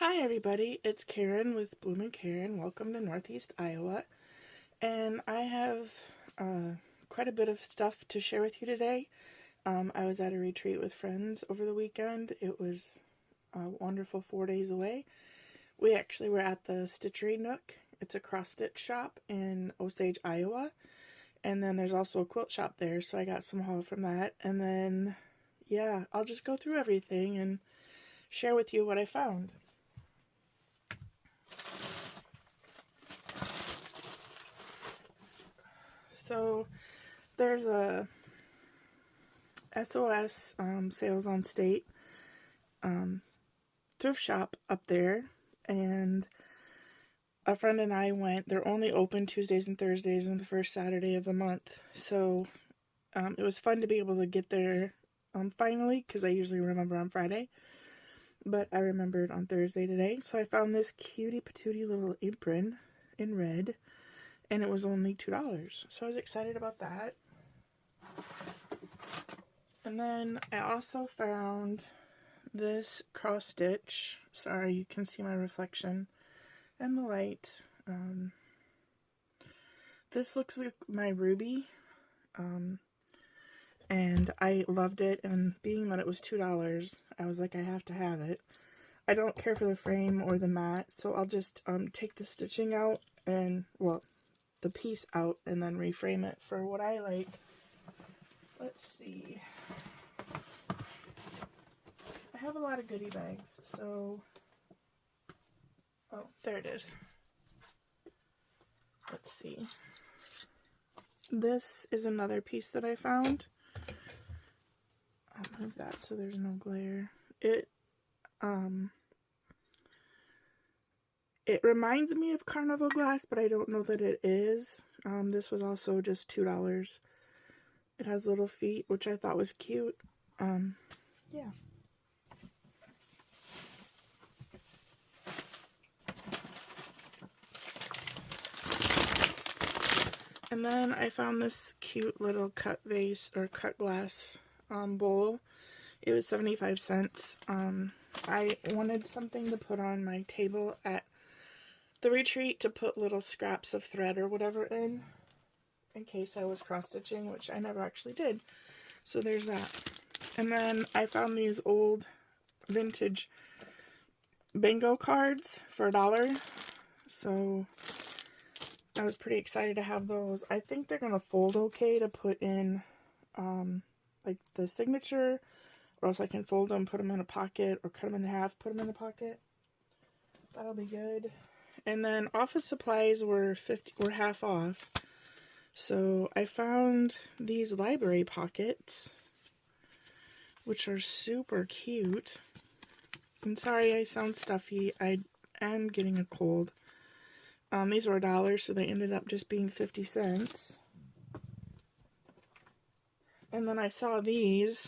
Hi everybody, it's Karen with Bloom and Karen. Welcome to Northeast Iowa. And I have quite a bit of stuff to share with you today. I was at a retreat with friends over the weekend. It was a wonderful 4 days away. We actually were at the Stitchery Nook. It's a cross-stitch shop in Osage, Iowa. And then there's also a quilt shop there, so I got some haul from that. And then, yeah, I'll just go through everything and share with you what I found. So there's a SOS Sales on State thrift shop up there, and a friend and I went. They're only open Tuesdays and Thursdays and the first Saturday of the month, so it was fun to be able to get there finally, because I usually remember on Friday, but I remembered on Thursday today. So I found this cutie patootie little apron in red, and it was only $2, so I was excited about that. And then I also found this cross stitch. Sorry, you can see my reflection and the light. This looks like my ruby, and I loved it, and being that it was $2, I was like, I have to have it. I don't care for the frame or the mat, so I'll just take the stitching out and, well, the piece out, and then reframe it for what I like. Let's see. I have a lot of goodie bags, so, oh, there it is. Let's see. This is another piece that I found. I'll move that so there's no glare. It reminds me of carnival glass, but I don't know that it is. This was also just $2. It has little feet, which I thought was cute. Yeah. And then I found this cute little cut vase or cut glass bowl. It was 75 cents. I wanted something to put on my table at the retreat to put little scraps of thread or whatever in case I was cross-stitching, which I never actually did. So there's that. And then I found these old vintage bingo cards for $1. So I was pretty excited to have those. I think they're going to fold okay to put in like the signature, or else I can fold them, put them in a pocket, or cut them in half, put them in a pocket. That'll be good. And then office supplies were half off. So I found these library pockets, which are super cute. I'm sorry I sound stuffy. I am getting a cold. These were $1, so they ended up just being 50 cents. And then I saw these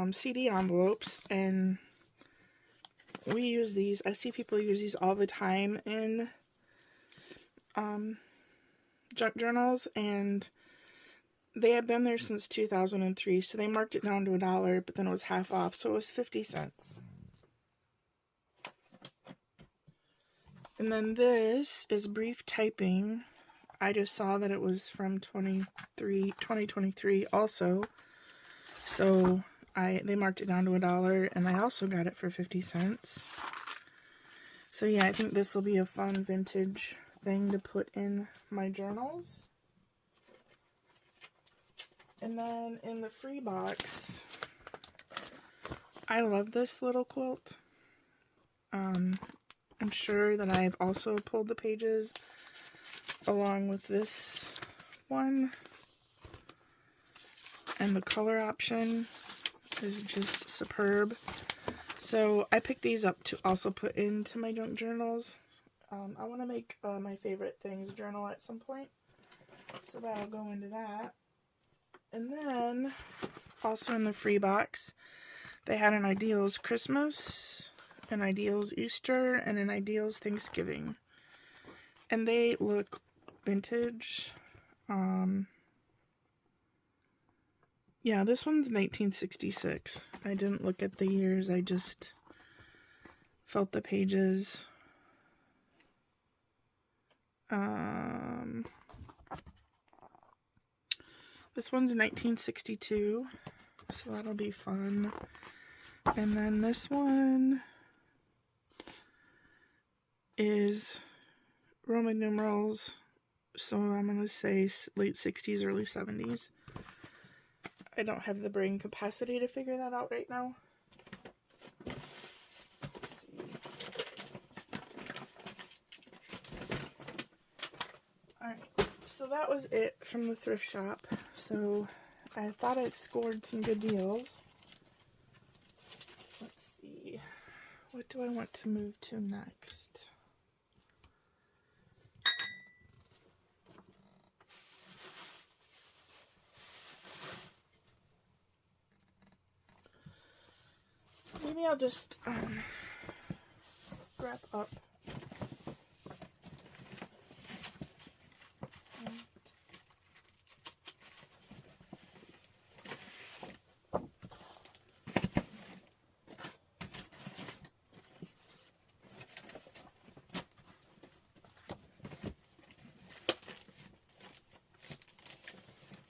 CD envelopes, and we use these. I see people use these all the time in junk journals, and they have been there since 2003, so they marked it down to $1, but then it was half off, so it was 50 cents. And then this is brief typing. I just saw that it was from 2023 also, so they marked it down to $1, and I also got it for 50 cents. So yeah, I think this will be a fun vintage thing to put in my journals. And then in the free box, I love this little quilt. I'm sure that I've also pulled the pages along with this one. And the color option is just superb. So I picked these up to also put into my junk journals. I want to make my favorite things journal at some point, so that'll go into that. And then also in the free box, they had an Ideals Christmas, an Ideals Easter, and an Ideals Thanksgiving, and they look vintage. Yeah, this one's 1966. I didn't look at the years, I just felt the pages. This one's 1962, so that'll be fun. And then this one is Roman numerals, so I'm going to say late 60s, early 70s. I don't have the brain capacity to figure that out right now. Let's see. Alright, so that was it from the thrift shop. So I thought I scored some good deals. Let's see. What do I want to move to next? Maybe I'll just wrap up.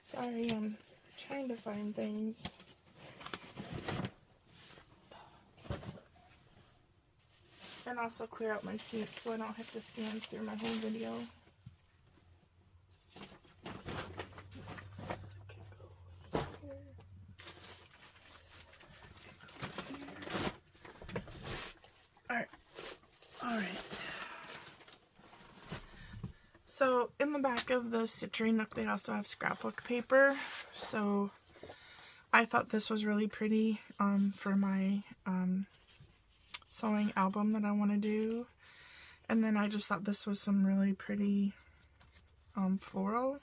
Sorry, I'm trying to find things. And also clear out my sheet so I don't have to stand through my whole video. Alright. So in the back of the citrine nook they also have scrapbook paper. So I thought this was really pretty for my sewing album that I want to do. And then I just thought this was some really pretty floral.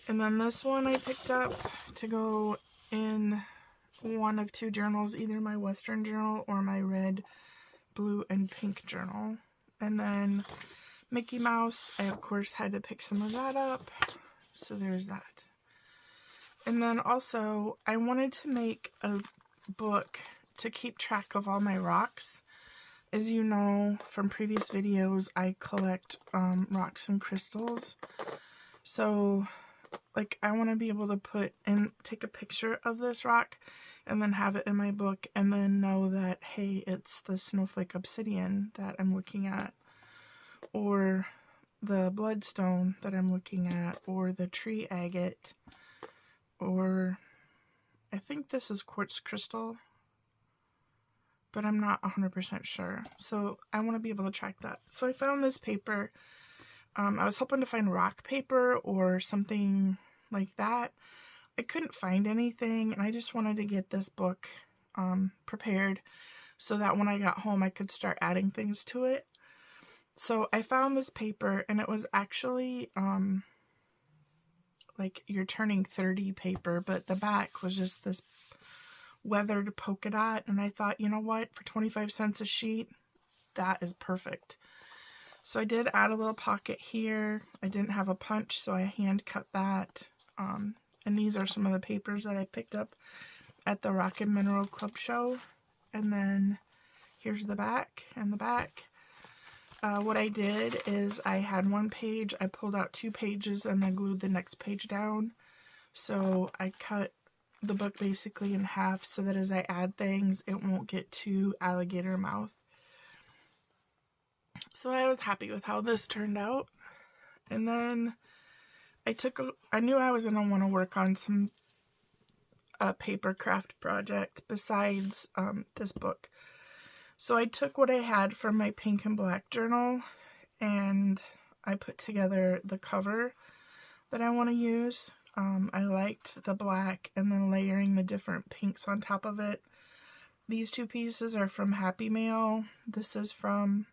And then this one I picked up to go in one of two journals, either my Western journal or my red, blue, and pink journal. And then Mickey Mouse, I of course had to pick some of that up. So there's that. And then also, I wanted to make a book to keep track of all my rocks. As you know from previous videos, I collect rocks and crystals. So, like, I want to be able to take a picture of this rock and then have it in my book and then know that, hey, it's the snowflake obsidian that I'm looking at, or the bloodstone that I'm looking at, or the tree agate, or I think this is quartz crystal, but I'm not 100% sure. So I want to be able to track that. So I found this paper. I was hoping to find rock paper or something like that. I couldn't find anything, and I just wanted to get this book prepared so that when I got home I could start adding things to it. So I found this paper, and it was actually like you're turning 30 paper, but the back was just this weathered polka dot, and I thought, you know what, for 25 cents a sheet, that is perfect. So I did add a little pocket here. I didn't have a punch, so I hand cut that. And these are some of the papers that I picked up at the Rock and Mineral Club show. And then here's the back and the back. What I did is I had one page, I pulled out 2 pages and then glued the next page down. So I cut the book basically in half so that as I add things, it won't get too alligator mouth. So I was happy with how this turned out. And then I knew I was going to want to work on some paper craft project besides this book. So I took what I had from my pink and black journal and I put together the cover that I want to use. I liked the black and then layering the different pinks on top of it. These 2 pieces are from Happy Mail. This is from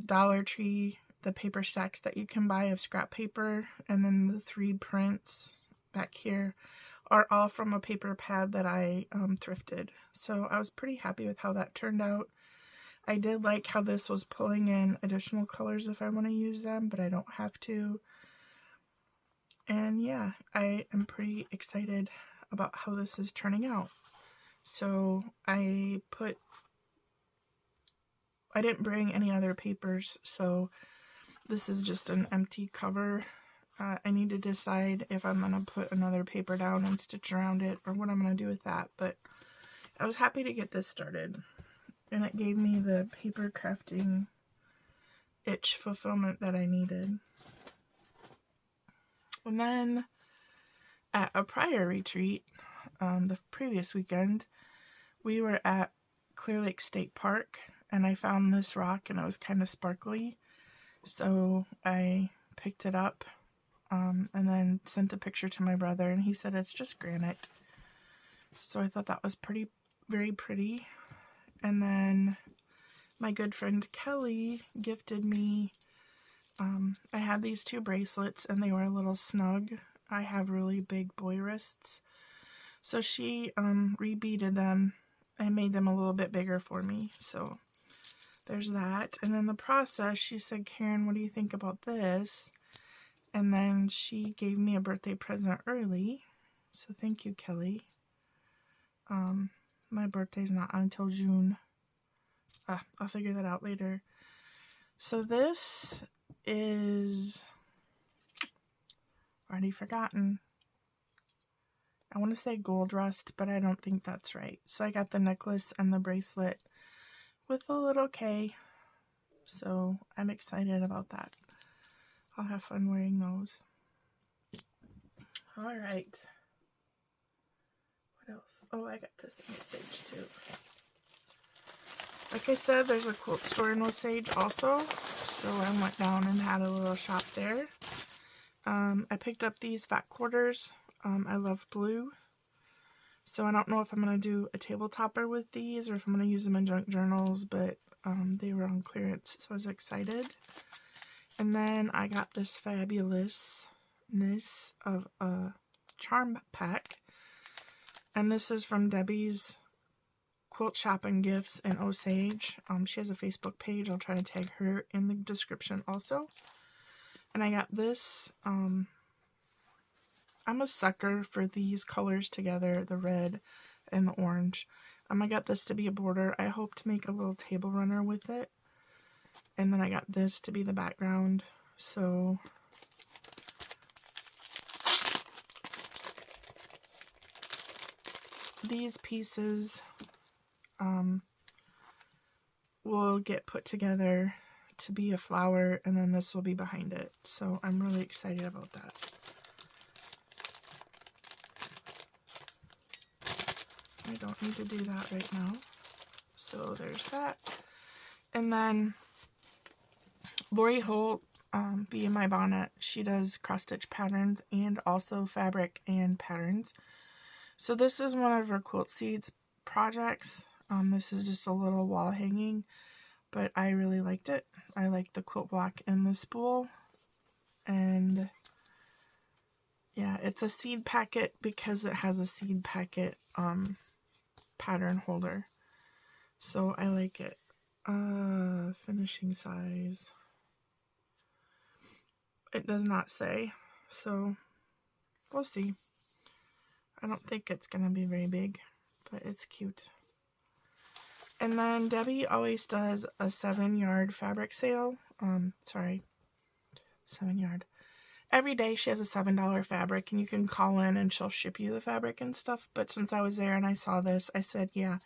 Dollar Tree, the paper stacks that you can buy of scrap paper, and then the 3 prints back here are all from a paper pad that I thrifted. So I was pretty happy with how that turned out. I did like how this was pulling in additional colors if I want to use them, but I don't have to. And yeah, I am pretty excited about how this is turning out. So I didn't bring any other papers, so this is just an empty cover. I need to decide if I'm going to put another paper down and stitch around it or what I'm going to do with that, but I was happy to get this started, and it gave me the paper crafting itch fulfillment that I needed. And then at a prior retreat, the previous weekend, we were at Clear Lake State Park, and I found this rock and it was kind of sparkly, so I picked it up and then sent a picture to my brother, and he said it's just granite. So I thought that was very pretty. And then my good friend Kelly gifted me, I had these 2 bracelets and they were a little snug. I have really big boy wrists. So she rebeaded them and made them a little bit bigger for me. So there's that. And in the process, she said, Karen, what do you think about this? And then she gave me a birthday present early. So thank you, Kelly. My birthday's not until June. I'll figure that out later. So this is already forgotten. I want to say gold rust, but I don't think that's right. So I got the necklace and the bracelet with a little K. So I'm excited about that. I'll have fun wearing those. All right. What else? Oh, I got this in Osage too. Like I said, there's a quilt store in Osage also. So I went down and had a little shop there. I picked up these fat quarters. I love blue. So I don't know if I'm going to do a table topper with these or if I'm going to use them in junk journals, but they were on clearance, so I was excited. And then I got this fabulousness of a charm pack. And this is from Debbie's Quilt Shopping Gifts in Osage. She has a Facebook page. I'll try to tag her in the description also. And I got this. I'm a sucker for these colors together, the red and the orange. I got this to be a border. I hope to make a little table runner with it. And then I got this to be the background. So these pieces will get put together to be a flower, and then this will be behind it. So I'm really excited about that. I don't need to do that right now. So there's that. And then Lori Holt, Be In My Bonnet, she does cross-stitch patterns and also fabric and patterns. So this is one of her Quilt Seeds projects. This is just a little wall hanging, but I really liked it. I liked the quilt block and the spool. And yeah, it's a seed packet because it has a seed packet pattern holder. So I like it. Finishing size. It does not say, so we'll see. I don't think it's going to be very big, but it's cute. And then Debbie always does a 7-yard fabric sale. 7-yard. Every day she has a $7 fabric, and you can call in and she'll ship you the fabric and stuff. But since I was there and I saw this, I said, yeah,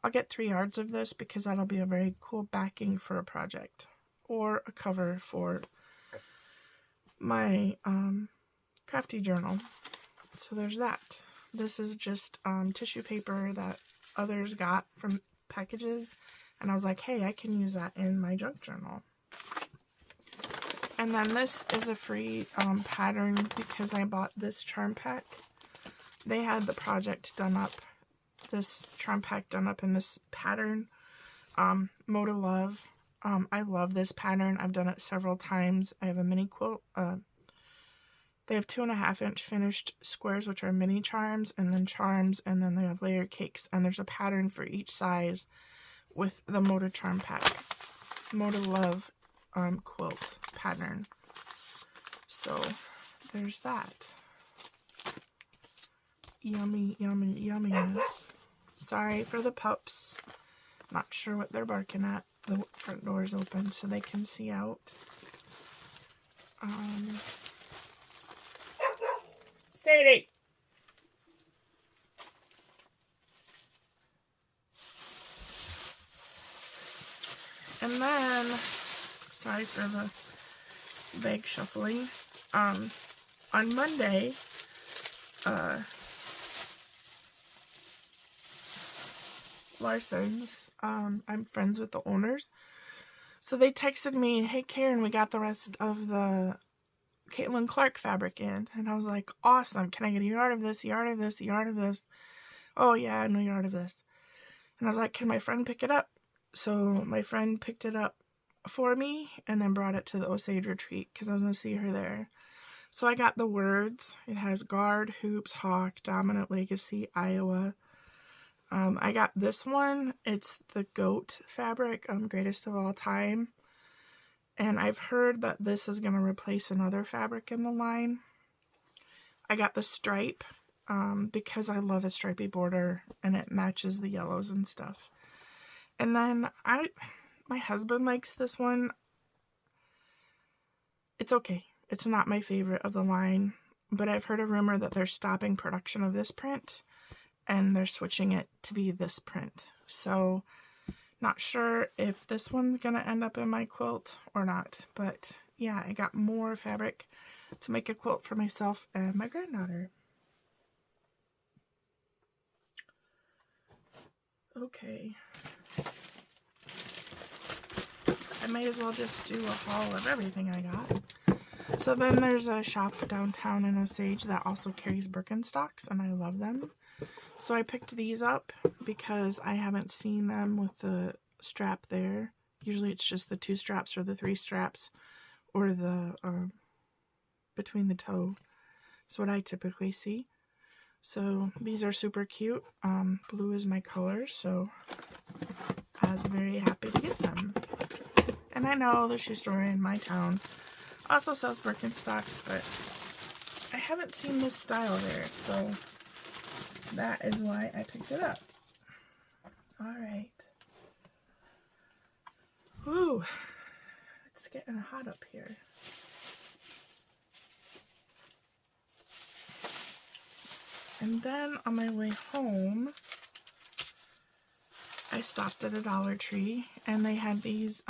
I'll get 3 yards of this because that'll be a very cool backing for a project or a cover for my crafty journal. So there's that. This is just tissue paper that others got from packages, and I was like, hey, I can use that in my junk journal. And then this is a free pattern because I bought this charm pack. They had the project done up, this charm pack done up in this pattern, Mode of Love. I love this pattern. I've done it several times. I have a mini quilt. They have 2.5-inch finished squares, which are mini charms, and then charms, and then they have layered cakes. And there's a pattern for each size with the Mode of Charm pack. Mode of Love quilt pattern. So there's that. yummy, yummy, yumminess. Sorry for the pups. Not sure what they're barking at. The front door's open so they can see out. Sadie! And then, sorry for the bag shuffling. On Monday, Larson's, I'm friends with the owners. So they texted me, hey Karen, we got the rest of the Caitlin Clark fabric in. And I was like, awesome. Can I get a yard of this, yard of this, yard of this? Oh yeah, no yard of this. And I was like, can my friend pick it up? So my friend picked it up for me and then brought it to the Osage retreat because I was going to see her there. So I got the words. It has Guard, Hoops, Hawk, Dominant Legacy, Iowa. I got this one. It's the goat fabric, greatest of all time. And I've heard that this is going to replace another fabric in the line. I got the stripe because I love a stripy border and it matches the yellows and stuff. And then my husband likes this one. It's okay. It's not my favorite of the line, but I've heard a rumor that they're stopping production of this print and they're switching it to be this print. So not sure if this one's going to end up in my quilt or not, but yeah, I got more fabric to make a quilt for myself and my granddaughter. Okay. I might as well just do a haul of everything I got. So then there's a shop downtown in Osage that also carries Birkenstocks, and I love them. So I picked these up because I haven't seen them with the strap there. Usually it's just the 2 straps or the 3 straps or the between the toe. That's what I typically see. So these are super cute. Blue is my color, so I was very happy to get them. And I know the shoe store in my town also sells Birkenstocks, but I haven't seen this style there, so that is why I picked it up. Alright. Whew. It's getting hot up here. And then on my way home, I stopped at a Dollar Tree and they had these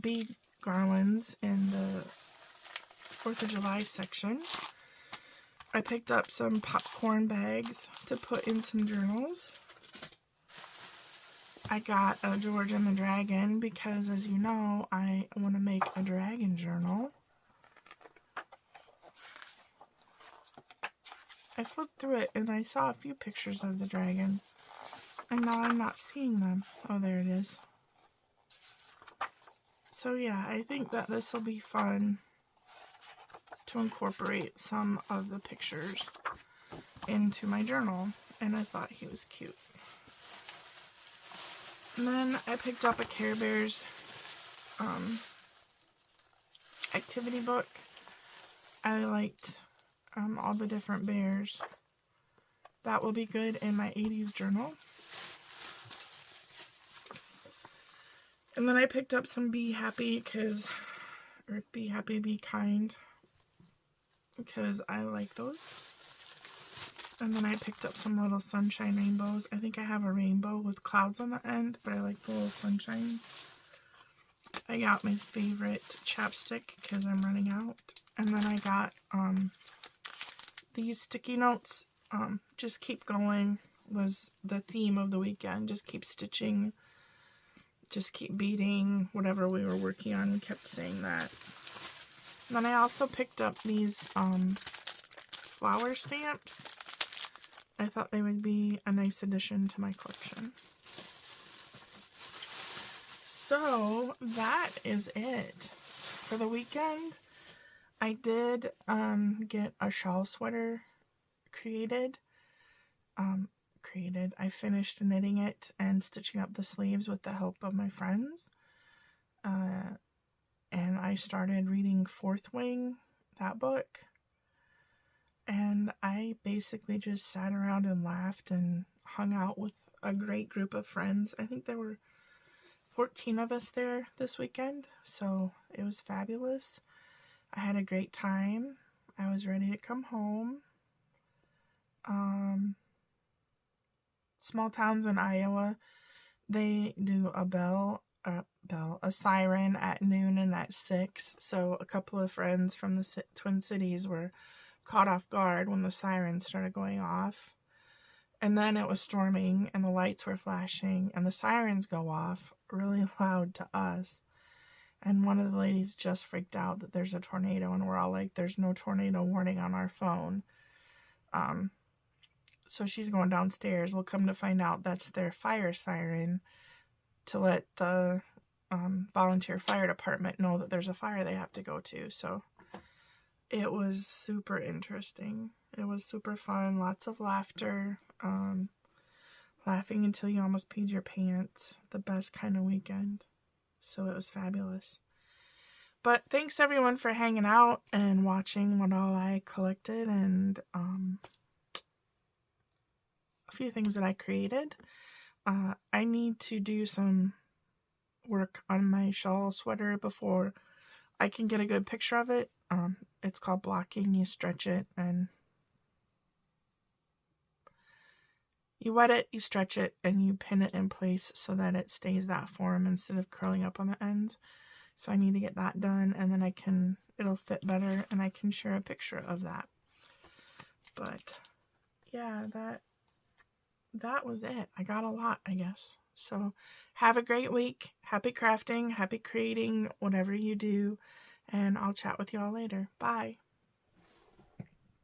bead garlands in the 4th of July section. I picked up some popcorn bags to put in some journals. I got a George and the Dragon because, as you know, I want to make a dragon journal. I flipped through it and I saw a few pictures of the dragon. And now I'm not seeing them. Oh, there it is. So yeah, I think that this will be fun to incorporate some of the pictures into my journal. And I thought he was cute. And then I picked up a Care Bears activity book. I liked all the different bears. That will be good in my 80s journal. And then I picked up some Be Happy, or Be Happy, Be Kind, because I like those. And then I picked up some little sunshine rainbows. I think I have a rainbow with clouds on the end, but I like the little sunshine. I got my favorite chapstick because I'm running out. And then I got these sticky notes. Just keep going was the theme of the weekend. Just keep stitching. Just keep beating whatever we were working on. We kept saying that. And then I also picked up these flower stamps. I thought they would be a nice addition to my collection. So that is it for the weekend. I did get a shawl sweater created. I finished knitting it and stitching up the sleeves with the help of my friends. And I started reading Fourth Wing, that book. And I basically just sat around and laughed and hung out with a great group of friends. I think there were 14 of us there this weekend, so it was fabulous. I had a great time. I was ready to come home. Small towns in Iowa, they do a siren at noon and at 6. So a couple of friends from the Twin Cities were caught off guard when the sirens started going off. And then it was storming and the lights were flashing and the sirens go off really loud to us. And one of the ladies just freaked out that there's a tornado, and we're all like, there's no tornado warning on our phone. So she's going downstairs. We'll come to find out that's their fire siren to let the volunteer fire department know that there's a fire they have to go to. So it was super interesting. It was super fun. Lots of laughter. Laughing until you almost peed your pants. The best kind of weekend. So it was fabulous. But thanks everyone for hanging out and watching what all I collected, and a few things that I created. I need to do some work on my shawl sweater before I can get a good picture of it. It's called blocking. You stretch it and you wet it, you stretch it, and you pin it in place so that it stays that form instead of curling up on the ends. So I need to get that done, and then it'll fit better, and I can share a picture of that. But yeah, that was it. I got a lot, I guess. So have a great week. Happy crafting, happy creating, whatever you do, and I'll chat with you all later. Bye.